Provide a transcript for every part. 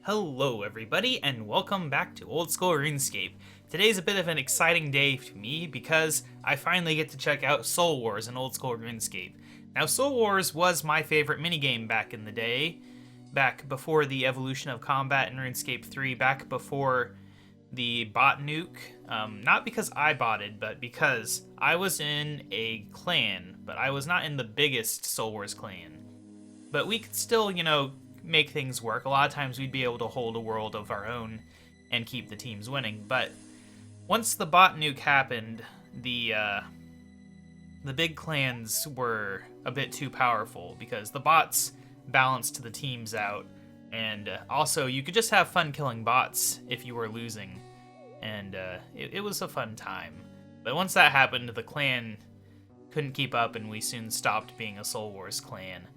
Hello everybody, and welcome back to Old School RuneScape. Today's a bit of an exciting day for me because I finally get to check out Soul Wars in Old School RuneScape. Now, Soul Wars was my favorite minigame back in the day, back before the evolution of combat in RuneScape 3, back before the bot nuke. Not because I botted, but because I was in a clan, but I was not in the biggest Soul Wars clan. But we could still, make things work. A lot of times we'd be able to hold a world of our own and keep the teams winning. But once the bot nuke happened, the big clans were a bit too powerful because the bots balanced the teams out, and also you could just have fun killing bots if you were losing, and it was a fun time. But once that happened, the clan couldn't keep up, and we soon stopped being a Soul Wars clan.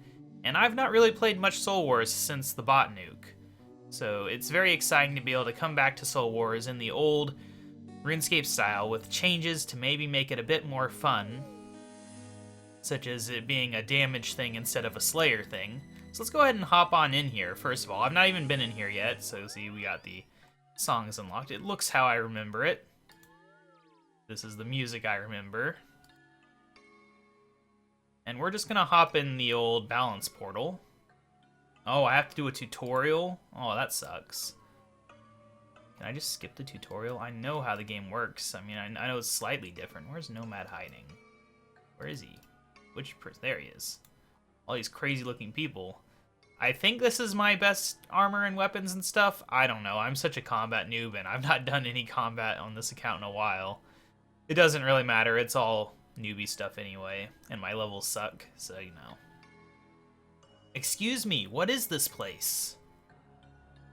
And I've not really played much Soul Wars since the bot nuke. So it's very exciting to be able to come back to Soul Wars in the old RuneScape style with changes to maybe make it a bit more fun, such as it being a damage thing instead of a slayer thing. So let's go ahead and hop on in here. First of all, I've not even been in here yet, so see, we got the songs unlocked. It looks how I remember it. This is the music I remember. And we're just gonna hop in the old balance portal. Oh, I have to do a tutorial? Oh, that sucks. Can I just skip the tutorial? I know how the game works. I mean, I know it's slightly different. Where's Nomad hiding? Where is he? Which person? There he is. All these crazy looking people. I think this is my best armor and weapons and stuff. I don't know. I'm such a combat noob, and I've not done any combat on this account in a while. It doesn't really matter. It's all newbie stuff anyway, and my levels suck, so Excuse me, what is this place?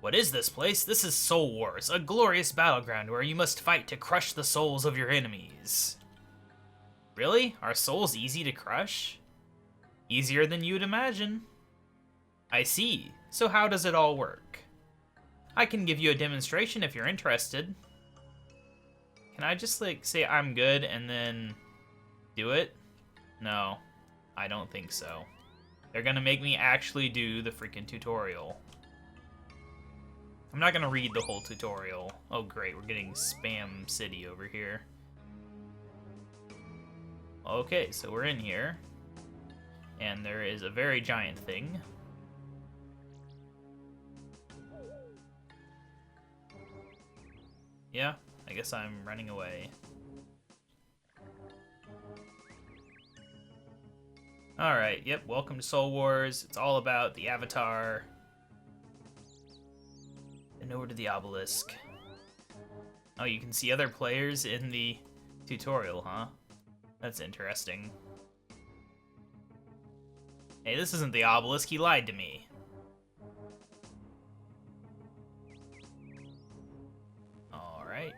What is this place? This is Soul Wars, a glorious battleground where you must fight to crush the souls of your enemies. Really? Are souls easy to crush? Easier than you'd imagine. I see. So how does it all work? I can give you a demonstration if you're interested. Can I just, say I'm good and then do it? No, I don't think so. They're gonna make me actually do the freaking tutorial. I'm not gonna read the whole tutorial. Oh great, we're getting Spam City over here. Okay, so we're in here. And there is a very giant thing. Yeah, I guess I'm running away. Alright, yep, welcome to Soul Wars. It's all about the Avatar. And over to the obelisk. Oh, you can see other players in the tutorial, huh? That's interesting. Hey, this isn't the obelisk, he lied to me. Alright.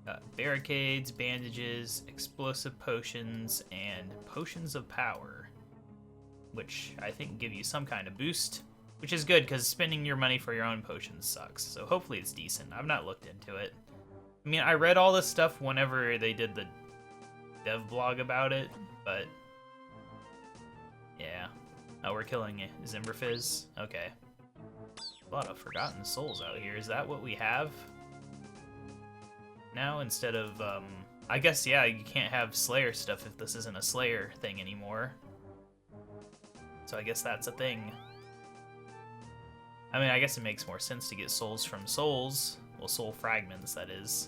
Got barricades, bandages, explosive potions, and potions of power, which I think give you some kind of boost, which is good because spending your money for your own potions sucks, so hopefully it's decent. I've not looked into it. I mean, I read all this stuff whenever they did the dev blog about it, but yeah. Oh, we're killing Zimberfizz? Okay. A lot of forgotten souls out here. Is that what we have now instead of, I guess, yeah, you can't have Slayer stuff if this isn't a Slayer thing anymore. So I guess that's a thing. I mean, I guess it makes more sense to get souls from souls. Well, soul fragments, that is.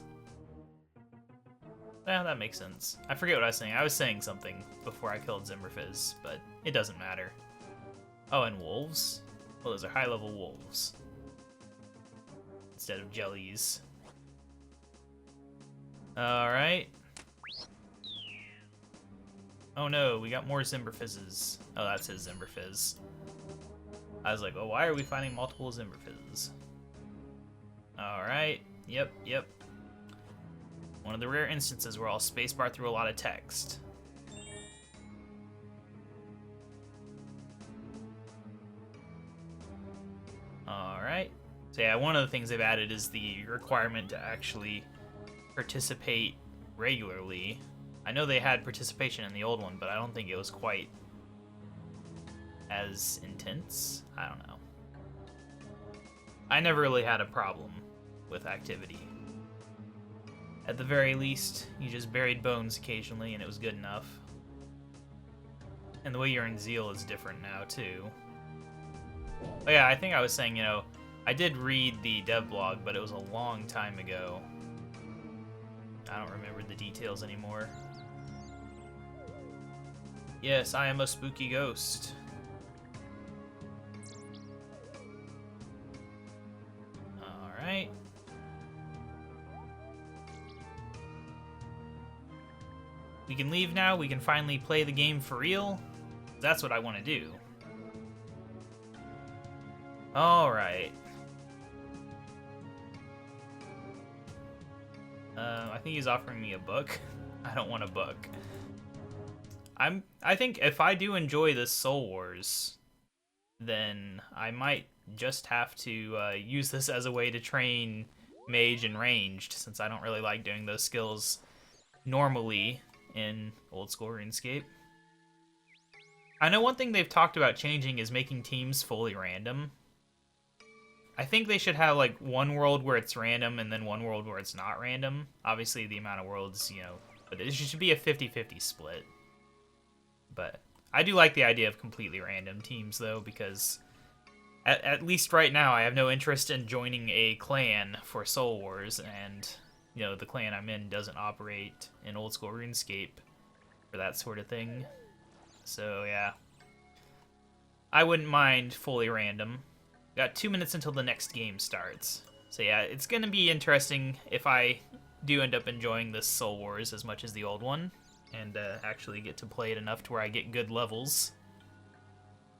Yeah, that makes sense. I forget what I was saying. I was saying something before I killed Zimberfizz, but it doesn't matter. Oh, and wolves? Well, those are high-level wolves. Instead of jellies. Alright. Oh no, we got more Zimberfizzes. Oh, that's his Zimberfizz. I was like, oh, why are we finding multiple Zimberfizzes? Alright, yep. One of the rare instances where I'll spacebar through a lot of text. Alright. So yeah, one of the things they've added is the requirement to actually participate regularly. I know they had participation in the old one, but I don't think it was quite as intense. I don't know. I never really had a problem with activity. At the very least, you just buried bones occasionally and it was good enough. And the way you earn zeal is different now, too. But yeah, I think I was saying, you know, I did read the dev blog, but it was a long time ago. I don't remember the details anymore. Yes, I am a spooky ghost. Alright. We can leave now. We can finally play the game for real. That's what I want to do. Alright. I think he's offering me a book. I don't want a book. I think if I do enjoy this Soul Wars, then I might just have to use this as a way to train mage and ranged, since I don't really like doing those skills normally in Old School RuneScape. I know one thing they've talked about changing is making teams fully random. I think they should have like one world where it's random and then one world where it's not random. Obviously the amount of worlds, you know, but it should be a 50-50 split. But I do like the idea of completely random teams though, because at least right now I have no interest in joining a clan for Soul Wars, and you know, the clan I'm in doesn't operate in Old School RuneScape for that sort of thing. So yeah, I wouldn't mind fully random. Got 2 minutes until the next game starts. So yeah, it's gonna be interesting if I do end up enjoying this Soul Wars as much as the old one, and actually get to play it enough to where I get good levels.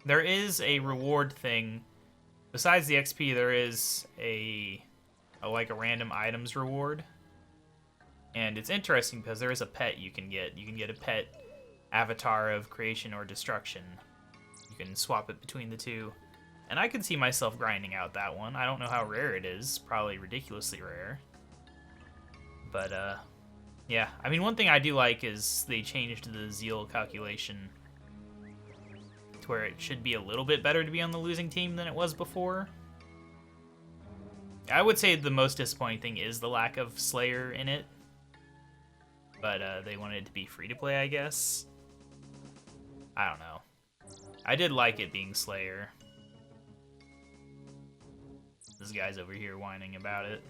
There is a reward thing. Besides the XP, there is a random items reward. And it's interesting because there is a pet you can get. You can get a pet avatar of creation or destruction. You can swap it between the two. And I could see myself grinding out that one. I don't know how rare it is. Probably ridiculously rare. But, yeah. I mean, one thing I do like is they changed the zeal calculation to where it should be a little bit better to be on the losing team than it was before. I would say the most disappointing thing is the lack of Slayer in it. But they wanted it to be free to play, I guess. I don't know. I did like it being Slayer. This guy's over here whining about it.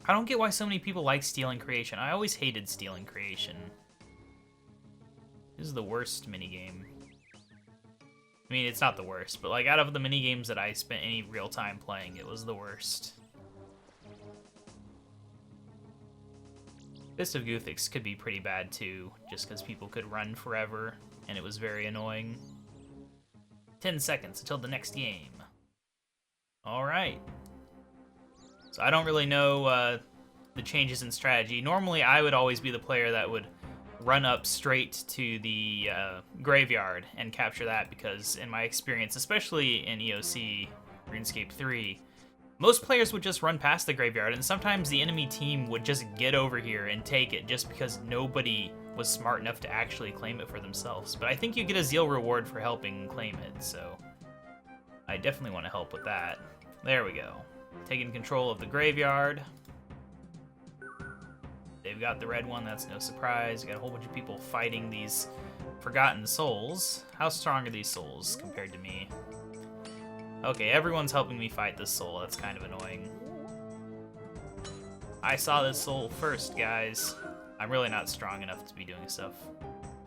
I don't get why so many people like stealing creation. I always hated stealing creation. This is the worst minigame. I mean, it's not the worst, but like out of the minigames that I spent any real time playing, it was the worst. Fist of Guthix could be pretty bad too, just because people could run forever, and it was very annoying. 10 seconds until the next game. Alright. So I don't really know the changes in strategy. Normally I would always be the player that would run up straight to the graveyard and capture that, because in my experience, especially in EOC RuneScape 3, most players would just run past the graveyard, and sometimes the enemy team would just get over here and take it just because nobody was smart enough to actually claim it for themselves. But I think you get a zeal reward for helping claim it, so I definitely want to help with that. There we go. Taking control of the graveyard. They've got the red one, that's no surprise. You got a whole bunch of people fighting these forgotten souls. How strong are these souls compared to me? Okay, everyone's helping me fight this soul. That's kind of annoying. I saw this soul first, guys. I'm really not strong enough to be doing stuff.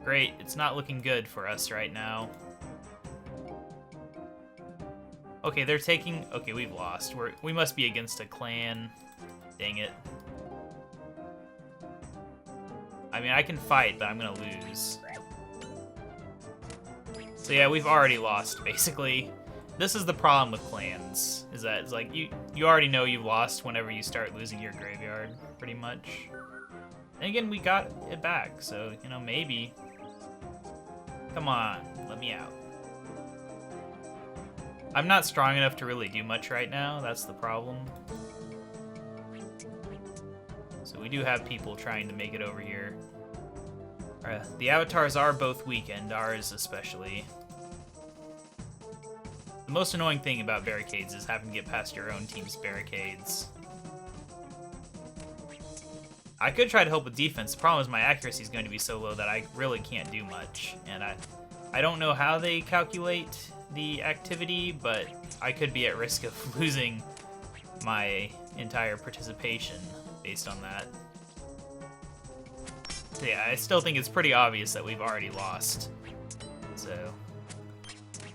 Great, it's not looking good for us right now. Okay, they're taking... Okay, we've lost. We must be against a clan. Dang it. I mean, I can fight, but I'm gonna lose. So yeah, we've already lost, basically. This is the problem with clans, is that it's like, you already know you've lost whenever you start losing your graveyard, pretty much. And again, we got it back, so, you know, maybe. Come on, let me out. I'm not strong enough to really do much right now, that's the problem. So we do have people trying to make it over here. The avatars are both weakened, ours especially. The most annoying thing about barricades is having to get past your own team's barricades. I could try to help with defense. The problem is my accuracy is going to be so low that I really can't do much. And I don't know how they calculate the activity, but I could be at risk of losing my entire participation based on that. So yeah, I still think it's pretty obvious that we've already lost. So,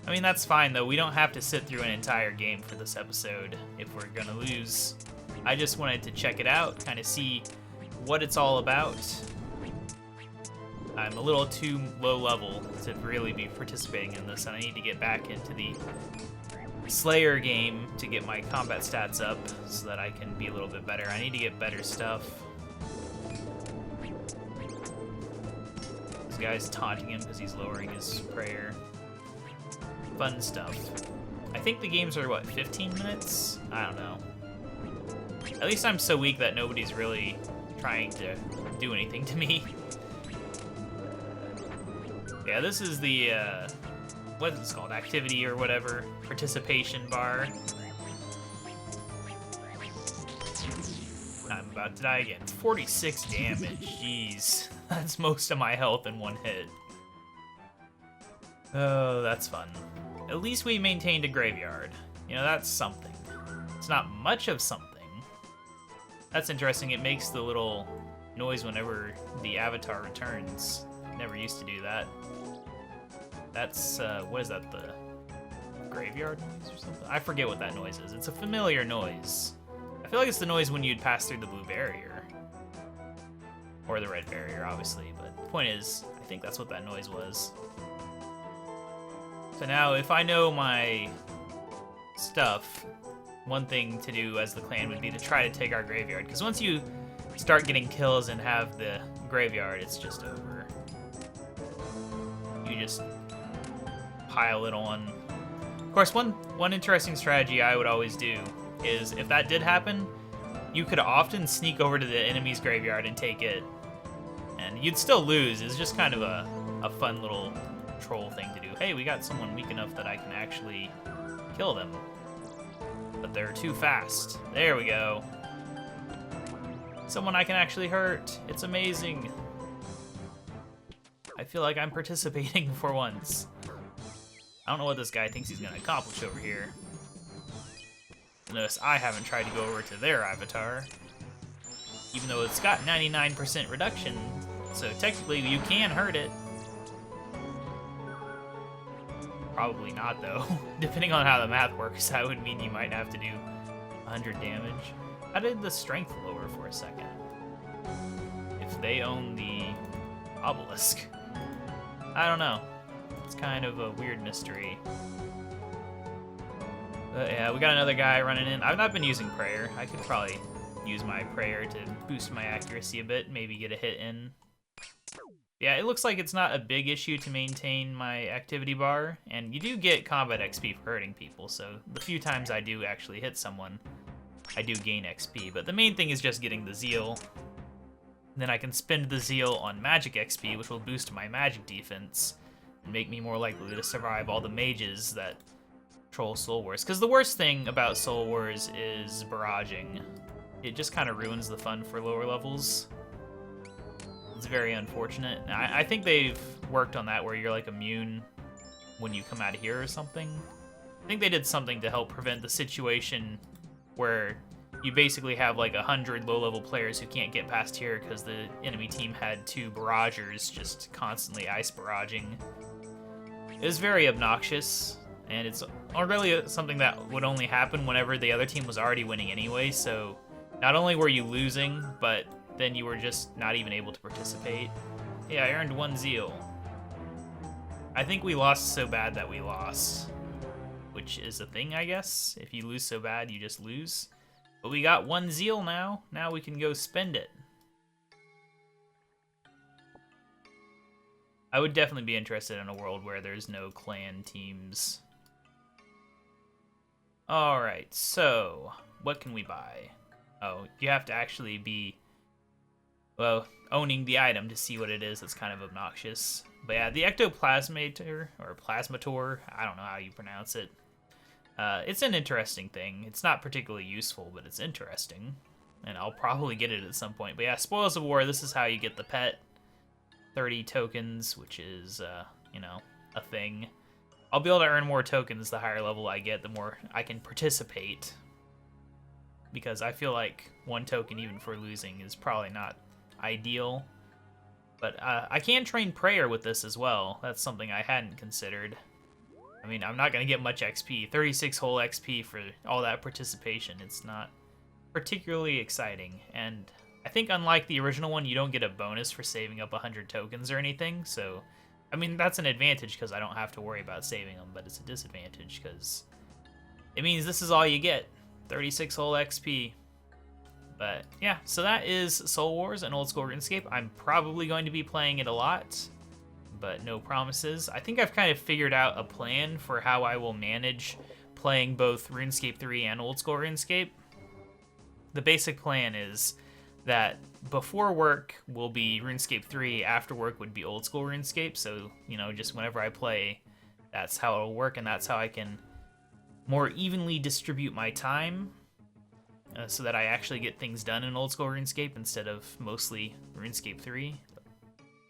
I mean, that's fine though. We don't have to sit through an entire game for this episode if we're gonna lose. I just wanted to check it out, kind of see what it's all about. I'm a little too low level to really be participating in this, and I need to get back into the Slayer game to get my combat stats up so that I can be a little bit better. I need to get better stuff. This guy's taunting him because he's lowering his prayer. Fun stuff. I think the games are, what, 15 minutes? I don't know. At least I'm so weak that nobody's really trying to do anything to me. Yeah, this is the, what is this called? Activity or whatever. Participation bar. I'm about to die again. 46 damage. Jeez. That's most of my health in one hit. Oh, that's fun. At least we maintained a graveyard. You know, that's something. It's not much of something. That's interesting. It makes the little noise whenever the avatar returns. Never used to do that. That's, what is that, the graveyard noise or something? I forget what that noise is. It's a familiar noise. I feel like it's the noise when you'd pass through the blue barrier. Or the red barrier, obviously, but the point is, I think that's what that noise was. So now, if I know my stuff, one thing to do as the clan would be to try to take our graveyard, because once you start getting kills and have the graveyard, it's just over. You just pile it on. Of course, one interesting strategy I would always do is if that did happen, you could often sneak over to the enemy's graveyard and take it, and you'd still lose. It's just kind of a fun little troll thing to do. Hey, we got someone weak enough that I can actually kill them, but they're too fast. There we go. Someone I can actually hurt. It's amazing. I feel like I'm participating for once. I don't know what this guy thinks he's gonna accomplish over here. Notice I haven't tried to go over to their avatar, even though it's got 99% reduction, so technically you can hurt it. Probably not though. Depending on how the math works, that would mean you might have to do 100 damage. How did the strength lower for a second? If they own the obelisk. I don't know. It's kind of a weird mystery. But yeah, we got another guy running in. I've not been using prayer. I could probably use my prayer to boost my accuracy a bit, maybe get a hit in. Yeah, it looks like it's not a big issue to maintain my activity bar, and you do get combat XP for hurting people, so the few times I do actually hit someone, I do gain XP, but the main thing is just getting the zeal. Then I can spend the zeal on magic XP, which will boost my magic defense, and make me more likely to survive all the mages that troll Soul Wars. Because the worst thing about Soul Wars is barraging. It just kind of ruins the fun for lower levels. It's very unfortunate. I think they've worked on that where you're like immune when you come out of here or something. I think they did something to help prevent the situation where you basically have like 100 low-level players who can't get past here because the enemy team had 2 barragers just constantly ice barraging. It was very obnoxious, and it's really something that would only happen whenever the other team was already winning anyway, so not only were you losing, but then you were just not even able to participate. Yeah, I earned 1 zeal. I think we lost so bad that we lost, which is a thing, I guess. If you lose so bad, you just lose. But we got 1 zeal now. Now we can go spend it. I would definitely be interested in a world where there's no clan teams. Alright, so what can we buy? Oh, you have to actually be, well, owning the item to see what it is. That's kind of obnoxious. But yeah, the ectoplasmator, or plasmator, I don't know how you pronounce it. It's an interesting thing. It's not particularly useful, but it's interesting. And I'll probably get it at some point. But yeah, Spoils of War, this is how you get the pet. 30 tokens, which is, you know, a thing. I'll be able to earn more tokens the higher level I get, the more I can participate. Because I feel like 1 token, even for losing, is probably not ideal. But I can train Prayer with this as well. That's something I hadn't considered. I mean, I'm not going to get much XP. 36 whole XP for all that participation. It's not particularly exciting. And I think unlike the original one, you don't get a bonus for saving up 100 tokens or anything. So, I mean, that's an advantage because I don't have to worry about saving them. But it's a disadvantage because it means this is all you get. 36 whole XP. But yeah, so that is Soul Wars and Old School RuneScape. I'm probably going to be playing it a lot, but no promises. I think I've kind of figured out a plan for how I will manage playing both RuneScape 3 and Old School RuneScape. The basic plan is that before work will be RuneScape 3, after work would be Old School RuneScape, so, you know, just whenever I play, that's how it'll work, and that's how I can more evenly distribute my time so that I actually get things done in Old School RuneScape instead of mostly RuneScape 3.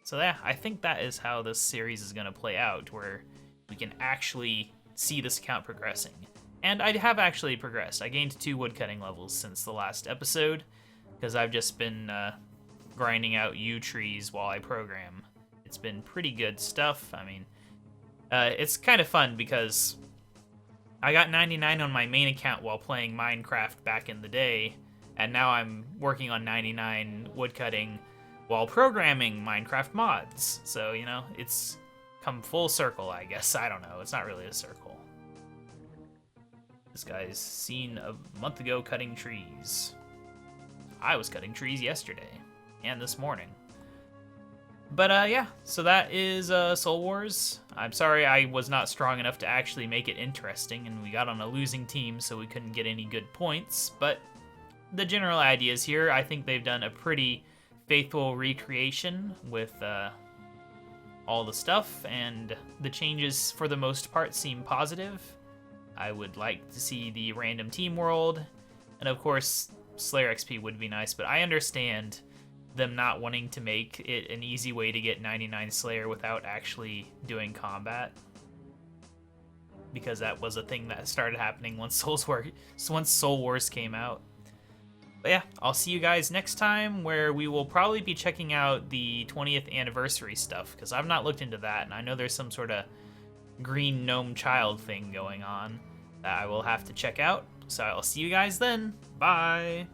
So yeah, I think that is how this series is going to play out, where we can actually see this account progressing. And I have actually progressed. I gained 2 woodcutting levels since the last episode, because I've just been grinding out yew trees while I program. It's been pretty good stuff. I mean, it's kind of fun because I got 99 on my main account while playing Minecraft back in the day, and now I'm working on 99 woodcutting while programming Minecraft mods. So, you know, it's come full circle, I guess. I don't know. It's not really a circle. This guy's seen a month ago cutting trees. I was cutting trees yesterday and this morning. But yeah, so that is Soul Wars. I'm sorry I was not strong enough to actually make it interesting, and we got on a losing team, so we couldn't get any good points. But the general ideas here, I think they've done a pretty faithful recreation with all the stuff, and the changes for the most part seem positive. I would like to see the random team world, and of course Slayer XP would be nice, but I understand them not wanting to make it an easy way to get 99 Slayer without actually doing combat, because that was a thing that started happening once Soul Wars came out. But yeah, I'll see you guys next time, where we will probably be checking out the 20th anniversary stuff, because I've not looked into that, and I know there's some sort of green gnome child thing going on that I will have to check out. So I'll see you guys then. Bye!